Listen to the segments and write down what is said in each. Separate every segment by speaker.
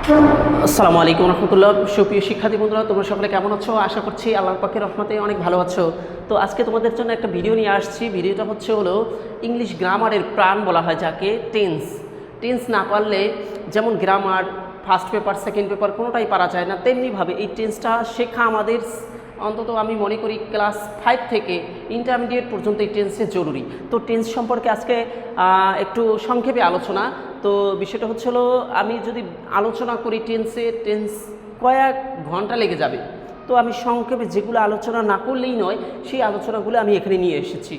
Speaker 1: আসসালামু আলাইকুম রহমতুল্লাহ। সুপ্রিয় শিক্ষার্থী বন্ধুরা, তোমরা সকলে কেমন আছো? আশা করছি আল্লাহর পাকের রহমতে অনেক ভালো আছো। তো আজকে তোমাদের জন্য একটা ভিডিও নিয়ে আসছি। ভিডিওটা হলো ইংলিশ গ্রামারের প্রাণ বলা হয় যাকে, টেন্স। টেন্স না পারলে যেমন grammar first paper second paper কোনোটাই পারা যায় না, তেমনিভাবে এই টেন্সটা শেখা আমাদের অন্তত আমি মনে করি ক্লাস 5 থেকে ইন্টারমিডিয়েট পর্যন্ত এই টেন্সের জরুরি। তো টেন্স সম্পর্কে আজকে একটু সংক্ষেপে আলোচনা। তো বিষয়টা হলো, আমি যদি আলোচনা করি টেন্স কয়েক ঘন্টা লেগে যাবে। তো আমি সংক্ষেপে যেগুলো আলোচনা না করলেই নয়, সেই আলোচনাগুলো আমি এখানে নিয়ে এসেছি।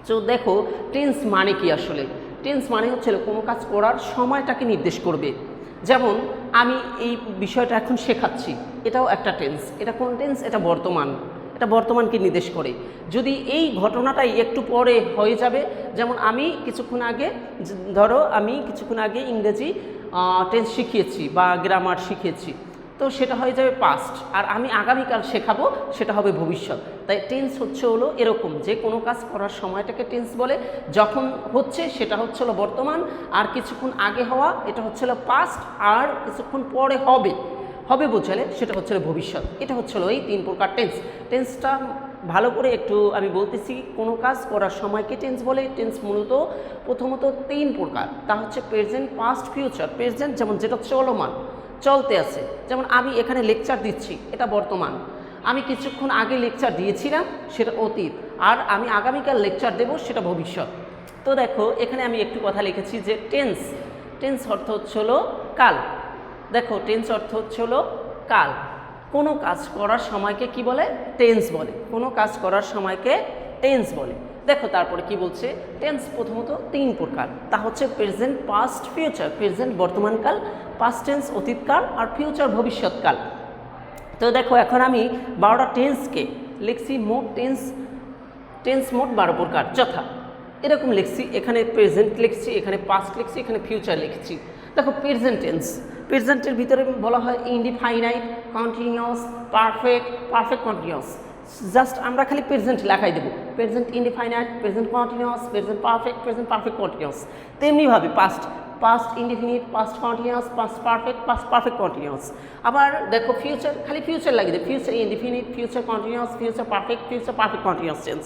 Speaker 1: তো দেখো, টেন্স মানে কি আসলে? টেন্স মানে কোনো কাজ করার সময়টাকে নির্দেশ করবে। যেমন আমি এই বিষয়টা এখন শেখাচ্ছি, এটাও একটা টেন্স। এটা কোন টেন্স? এটা বর্তমান। এটা বর্তমানকে নির্দেশ করে। যদি এই ঘটনাটাই একটু পরে হয়ে যাবে, যেমন আমি কিছুক্ষণ আগে ইংরেজি টেন্স শিখিয়েছি বা গ্রামার শিখিয়েছি, তো সেটা হয়ে যাবে পাস্ট। আর আমি আগামীকাল শেখাবো, সেটা হবে ভবিষ্যৎ। তাই টেন্স হলো এরকম যে কোনো কাজ করার সময়টাকে টেন্স বলে। যখন হচ্ছে সেটা হলো বর্তমান, আর কিছুক্ষণ আগে হওয়া এটা হলো পাস্ট, আর কিছুক্ষণ পরে হবে বোঝালে সেটা হলো ভবিষ্যৎ। এটা হলো এই 3 প্রকার টেন্স। টেন্সটা ভালো করে একটু আমি বলতেছি। কোনো কাজ করার সময়কে টেন্স বলে। টেন্স মূলত প্রথমত 3 প্রকার, তা হচ্ছে প্রেজেন্ট, পাস্ট, ফিউচার। প্রেজেন্ট যেমন যেটা চলমান, চলতে আছে, যেমন আমি এখানে লেকচার দিচ্ছি, এটা বর্তমান। আমি কিছুক্ষণ আগে লেকচার দিয়েছিলাম, সেটা অতীত। আর আমি আগামীকাল লেকচার দেব, সেটা ভবিষ্যৎ। তো দেখো, এখানে আমি একটু কথা লিখেছি যে টেন্স অর্থ হলো কাল। দেখো, টেন্স অর্থ হলো কাল। কোনো কাজ করার সময়কে কি বলে? টেন্স বলে। কোনো কাজ করার সময়কে টেন্স বলে। দেখো তারপরে কি বলছে, টেন্স প্রথমত 3 প্রকার, তা হচ্ছে প্রেজেন্ট, পাস্ট, ফিউচার। প্রেজেন্ট বর্তমানকাল, পাস্ট টেন্স অতীতকাল, আর ফিউচার ভবিষ্যৎকাল। তো দেখো, এখন আমি 12টা টেন্সকে লিখছি। মোট টেন্স মোট 12 প্রকার যথা এরকম লিখছি। এখানে প্রেজেন্ট লিখছি, এখানে পাস্ট লিখছি, এখানে ফিউচার লিখছি। দেখো, প্রেজেন্টের ভিতরে বলা হয় indefinite, continuous, perfect continuous. Just আমরা খালি প্রেজেন্ট লেখাই দেবো। Present indefinite, present continuous, present perfect continuous. তেমনিভাবে past indefinite, past continuous, past perfect continuous. আবার দেখো, ফিউচার খালি ফিউচার লাগিয়ে দেবে। Future indefinite, future continuous, future perfect continuous tense.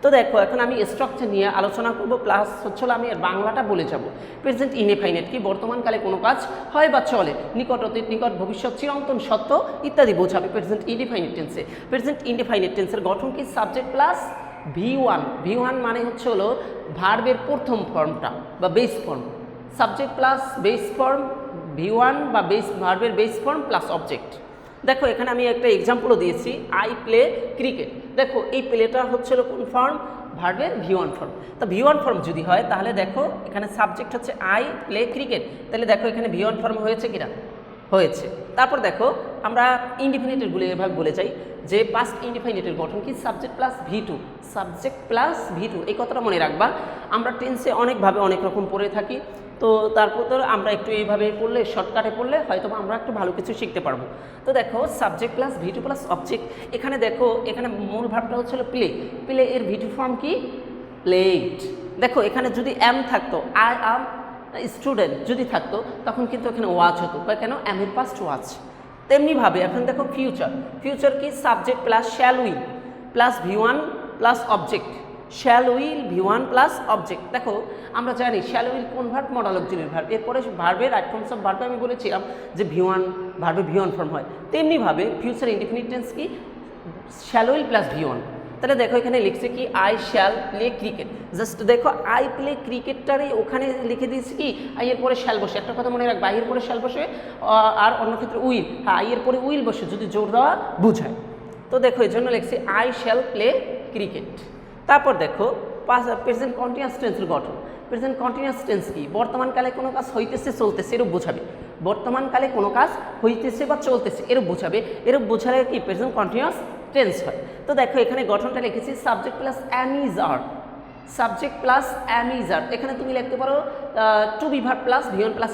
Speaker 1: তো দেখো, এখন আমি স্ট্রাকচার নিয়ে আলোচনা করব, প্লাস আমি এর বাংলাটা বলে যাব। প্রেজেন্ট ইনডিফাইনাইট কি? বর্তমানকালে কোনো কাজ হয় বা চলে, নিকট অতীত, নিকট ভবিষ্যৎ, চিরন্তন সত্য ইত্যাদি বোঝাবে প্রেজেন্ট ইনডিফাইনাইট টেন্সে। প্রেজেন্ট ইনডিফাইনাইট টেন্সের গঠন কি? সাবজেক্ট প্লাস V1 মানে হলো ভার্বের প্রথম ফর্মটা বা base form. Subject plus base form, V1 বা ভার্বের বেস ফর্ম প্লাস অবজেক্ট। দেখো, এখানে আমি একটা এক্সাম্পলও দিয়েছি, আই প্লে ক্রিকেট। দেখো, এই প্লেটা হচ্ছিল কোন ফর্ম? ভার্বের V1 ফর্ম। তো V1 ফর্ম যদি হয়, তাহলে দেখো এখানে সাবজেক্ট হচ্ছে আই প্লে ক্রিকেট। তাহলে দেখো এখানে V1 ফর্ম হয়েছে কিনা? হয়েছে। তারপর দেখো, আমরা ইনডিফিনিটেরগুলো এভাবে বলে যাই যে পাস্ট ইনডিফিনিটের গঠন কি? Subject plus V2। এই কথাটা মনে রাখবা। আমরা টেন্সে অনেকভাবে অনেক রকম পড়ে থাকি। তো তারপর তো আমরা একটু এইভাবে পড়লে, শর্টকাটে পড়লে হয়তো আমরা একটু ভালো কিছু শিখতে পারবো। তো দেখো, subject plus V2 plus object. এখানে দেখো, এখানে মূল ভাবটা হচ্ছিল প্লে এর V2 ফর্ম কি? প্লেড। দেখো, এখানে যদি এম থাকতো, আই আম স্টুডেন্ট যদি থাকতো, তখন কিন্তু এখানে ওয়াচ হতো। কেন? এম এর পাস্ট ওয়াচ। তেমনিভাবে এখন দেখো, ফিউচার কি? Subject plus shall will plus V1 plus object. Shall will V1 plus object. দেখো, আমরা জানি শ্যাল উইল কোন ভার্ব? Modal auxiliary verb. এরপরে ভার্বের রাইট ফর্মস অফ ভার্বে আমি বলেছিলাম যে ভার্বে V1 ফর্ম হয়। তেমনিভাবে ফিউচার ইনডিফিনিট টেন্স কি? Shall will plus V1। তাহলে দেখো, এখানে লিখছে কি? I shall play cricket. Just দেখো, আই প্লে ক্রিকেটটারই ওখানে লিখে দিয়েছি কি? আই এর পরে শ্যাল বসে। একটা কথা মনে রাখবে, আই এর পরে শ্যাল বসে, আর অন্য ক্ষেত্রে উইল। হ্যাঁ, আই এর পরে উইল বসে যদি জোর দেওয়া বুঝায়। তো দেখো, এই জন্য লিখছি আই শ্যাল প্লে ক্রিকেট। তারপর দেখো, প্রেজেন্ট কন্টিনিউয়াস টেন্সের গঠন। প্রেজেন্ট কন্টিনিউয়াস টেন্স কি? বর্তমানকালে কোনো কাজ হইতেছে, চলতেছে, এরূপ বোঝাবে। বর্তমানকালে কোনো কাজ হইতেছে বা চলতেছে, এরূপ বোঝাবে। এরূপ বোঝালে কি? প্রেজেন্ট কন্টিনিউয়াস টেন্স হয়। তো দেখো, এখানে গঠনটা লিখেছি সাবজেক্ট প্লাস অ্যামিজার। এখানে তুমি লিখতে পারো to be verb plus V1 plus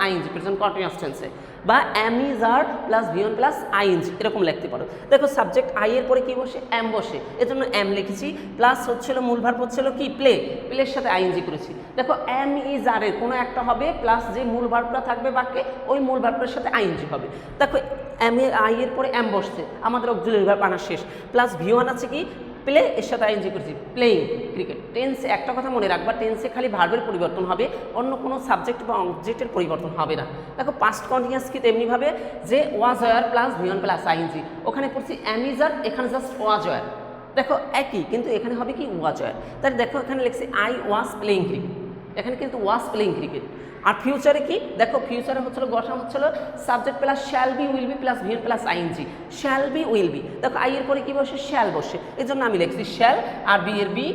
Speaker 1: ING. Present continuous টেন্সে। বা am is are plus V1 plus ING এরকম লিখতে পারো। দেখো সাবজেক্ট আই এর পরে কি বসে, এম বসে, এজন্য এম লিখেছি, প্লাস হচ্ছিল মূল ভার্ব হচ্ছিল কি প্লে, প্লের সাথে আইএনজি করেছি। দেখো এম ইজ আর এর কোনো একটা হবে প্লাস যে মূল ভার্বটা থাকবে বাক্যে ওই মূল ভার্বটার সাথে আইএনজি হবে। দেখো এম এর আই এর পরে এম বসছে, আমাদের অক্সিলারি ভার্ব আনা শেষ, প্লাস ভি1 আছে কি প্লে, এর সাথে আইএনজি করেছি, প্লেইং ক্রিকেট। টেন্সে একটা কথা মনে রাখবা, টেন্সে খালি ভার্বের পরিবর্তন হবে, অন্য কোনো সাবজেক্ট বা অবজেক্টের পরিবর্তন হবে না। দেখো পাস্ট কন্টিনিউয়াস কি তেমনিভাবে যে was were plus V1 plus ING, ওখানে পড়ছি এম ইজ আর, এখানে জাস্ট ওয়াজ ওয়ার। দেখো একই, কিন্তু এখানে হবে কি ওয়াজ ওয়ার। তাহলে দেখো এখানে লিখছি আই ওয়াজ প্লেইং ক্রিকেট, এখানে কিন্তু ওয়াজ প্লেইং ক্রিকেট। আর ফিউচারে কি, দেখো ফিউচারে হচ্ছিল গঠন হচ্ছিল subject plus shall be will be plus V1 plus ING, shall be will be. দেখো আই এর পরে কি বসে, শ্যাল বসে, এই জন্য আমি লিখছি শ্যাল, আর বি এর বি,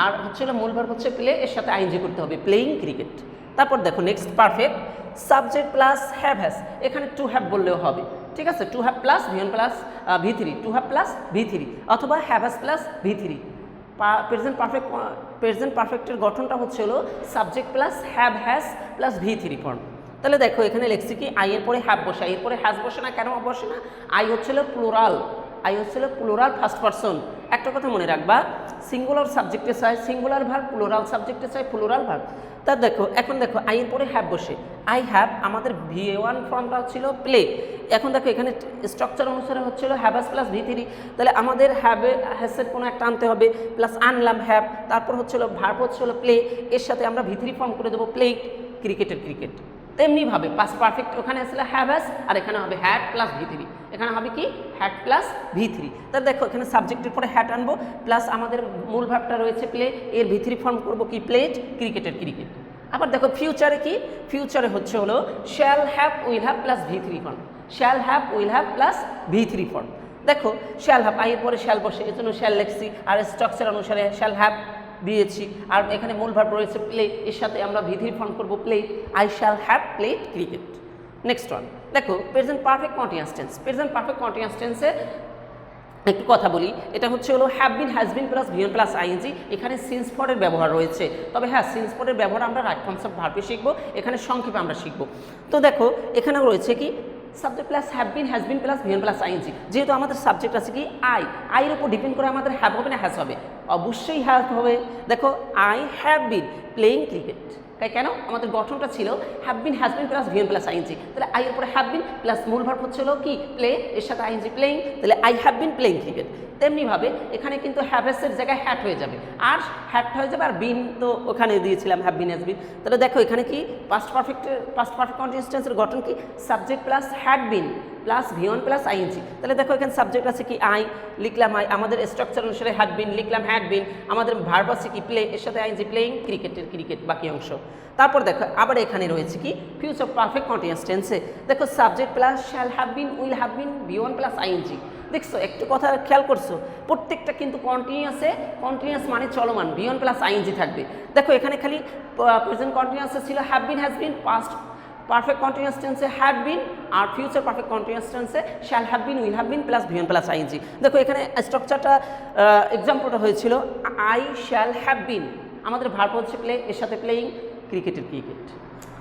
Speaker 1: আর হচ্ছিল মূল ভার্ব হচ্ছে প্লে, এর সাথে আইএনজি করতে হবে, প্লেইং ক্রিকেট। তারপর দেখো next perfect, subject plus have has, এখানে টু হ্যাভ বললেও হবে, ঠিক আছে, to have plus V1 plus V3, to have plus V3, অথবা have has plus V3. Present পারফেক্টের গঠনটা হচ্ছে হলো subject plus have has plus V3 form. তাহলে দেখো এখানে লিখছি কি আই এর পরে হ্যাভ বসে, আই এর পরে হ্যাজ বসে না, কেন বসে না, আই হচ্ছিল প্লুরাল, আই হচ্ছিল প্লুরাল ফার্স্ট পারসন। একটা কথা মনে রাখবা, সিঙ্গুলার সাবজেক্টে চাই সিঙ্গুলার ভার্ব, প্লুরাল সাবজেক্টে চাই প্লুরাল ভার্ব। তা দেখো এখন দেখো আই এর পরে হ্যাভ বসে, আই হ্যাভ, আমাদের ভি1 ফর্মটা হচ্ছিল প্লে। এখন দেখো এখানে স্ট্রাকচার অনুসারে হচ্ছিল হ্যাভাস প্লাস ভি3, তাহলে আমাদের হ্যাসের কোনো একটা আনতে হবে, প্লাস আনলাম হ্যাভ, তারপর হচ্ছিল ভার্ব হচ্ছিল প্লে, এর সাথে আমরা ভি3 ফর্ম করে দেবো প্লেট, ক্রিকেটের ক্রিকেট। তেমনিভাবে পাস্ট পারফেক্ট ওখানে আসলে হ্যাভাস, আর এখানে হবে হ্যাড প্লাস ভি3, এখানে হবে কি হ্যাড প্লাস ভি3। তাহলে দেখো এখানে সাবজেক্টের পরে হ্যাড আনবো, প্লাস আমাদের মূল ভার্বটা রয়েছে প্লে, এর ভি3 ফর্ম করবো কি প্লেট, ক্রিকেটের ক্রিকেট। আবার দেখো ফিউচারে কি, ফিউচারে হচ্ছে হলো shall have will have plus V3 form, shall have will have plus V3 form. দেখো শ্যাল হ্যাভ, আইয়ের পরে শ্যাল বসে, এর জন্য শ্যাল লিখছি, আর স্ট্রাকচার অনুসারে শ্যাল হ্যাভ দিয়েছি, আর এখানে মূল ভার্ব রয়েছে প্লে, এর সাথে আমরা ভি3 ফর্ম করবো played, I shall have played cricket. Next one দেখো present perfect continuous tense. Present perfect continuous টেন্সে একটু কথা বলি, এটা হচ্ছে হলো have been, has been plus V1 plus ING, এখানে সিন্স ফরের ব্যবহার রয়েছে, তবে হ্যাঁ সিন্স ফরের ব্যবহার আমরা রাইট ফর্মস অফ ভার্বে শিখবো, এখানে সংক্ষেপে আমরা শিখবো। তো দেখো এখানে রয়েছে কি subject plus have been, has been plus V1 plus ING, যেহেতু আমাদের সাবজেক্ট আছে কি আই, আইয়ের উপর ডিপেন্ড করে আমাদের হ্যাভ হবে না হ্যাজ হবে, অবশ্যই হ্যাভ হবে। দেখো I have been playing cricket, কেন আমাদের গঠনটা ছিল have been, has been plus V1 plus ING, তাহলে আই এর পরে হ্যাভ বিন প্লাস মূল ভার্ব হচ্ছিল কি প্লে, এর সাথে আইএনজি প্লেইং, তাহলে I have been playing cricket. তেমনিভাবে এখানে কিন্তু হ্যাভেসের জায়গায় হ্যাট হয়ে যাবে, আর হ্যাট হয়ে যাবে, আর বিন তো ওখানে দিয়েছিলাম হ্যাভ বিন হ্যাজ বিন। তাহলে দেখো এখানে কি পাস্ট পারফেক্ট কন্টিনিউয়াস টেন্সের গঠন কি subject plus had been plus V1 plus ING. তাহলে দেখো এখানে সাবজেক্ট আছে কি আই, লিখলাম আই, আমাদের স্ট্রাকচার অনুসারে হ্যাড বিন লিখলাম হ্যাড বিন, আমাদের ভার্ব আছে কি প্লে, এর সাথে আইএনজি প্লেইং, ক্রিকেটের ক্রিকেট বাকি অংশ। তারপর দেখো আবার এখানে রয়েছে কি ফিউচার পারফেক্ট কন্টিনিউয়াস টেন্সে, দেখো subject plus shall have been will have been V one plus ING. দেখছো একটু কথা খেয়াল করছো, প্রত্যেকটা কিন্তু কন্টিনিউয়াস মানে চলমান, ভি1 প্লাস আইএনজি থাকবে। দেখো এখানে খালি প্রেজেন্ট কন্টিনিউয়াসে ছিল have been, has been, past perfect continuous টেন্সে হ্যাড বিন, আর ফিউচার পারফেক্ট কন্টিনিউয়াস টেন্সে shall have been, will have been plus V1 plus ING. দেখো এখানে স্ট্রাকচারটা এক্সাম্পলটা হয়েছিল আই শ্যাল হ্যাভ বিন, আমাদের ভার্ব হচ্ছে প্লে, এর সাথে প্লেইং, ক্রিকেটের ক্রিকেট।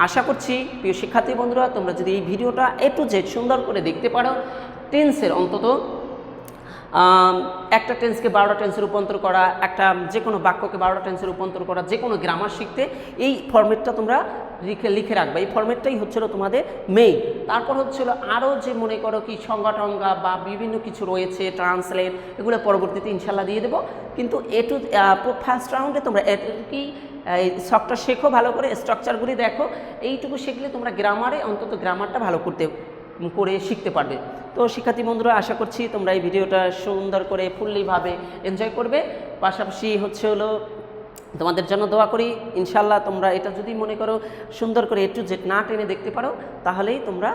Speaker 1: আশা করছি প্রিয় শিক্ষার্থী বন্ধুরা তোমরা যদি এই ভিডিওটা এ টু জেড সুন্দর করে দেখতে পারো, টেন্সের অন্তত একটা টেন্সকে 12টা টেন্সে রূপান্তর করা, একটা যে কোনো বাক্যকে 12টা টেন্সে রূপান্তর করা, যে কোনো গ্রামার শিখতে এই ফরম্যাটটা তোমরা লিখে রাখবে, এই ফরম্যাটটাই হচ্ছিল তোমাদের মেইন। তারপর হচ্ছিল আরও যে মনে করো কি সংজ্ঞা টঙ্গা বা বিভিন্ন কিছু রয়েছে ট্রান্সলেট, এগুলো পরবর্তীতে ইনশাল্লাহ দিয়ে দেবো। কিন্তু ফার্স্ট রাউন্ডে তোমরা কি এই সবটা শেখো ভালো করে, স্ট্রাকচারগুলি দেখো, এইটুকু শিখলে তোমরা গ্রামারে অন্তত গ্রামারটা ভালো করে শিখতে পারবে। তো শিক্ষার্থী বন্ধুরা আশা করছি তোমরা এই ভিডিওটা সুন্দর করে ফুললিভাবে এনজয় করবে। পাশাপাশি হচ্ছে হলো তোমাদের জন্য দোয়া করি, ইনশাল্লাহ তোমরা এটা যদি মনে করো সুন্দর করে একটু জেট না টেনে দেখতে পারো, তাহলেই তোমরা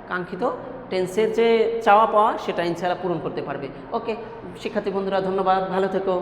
Speaker 1: কাঙ্ক্ষিত টেন্সের যে চাওয়া পাওয়া সেটা ইনশাল্লাহ পূরণ করতে পারবে। ওকে শিক্ষার্থী বন্ধুরা, ধন্যবাদ, ভালো থেকো।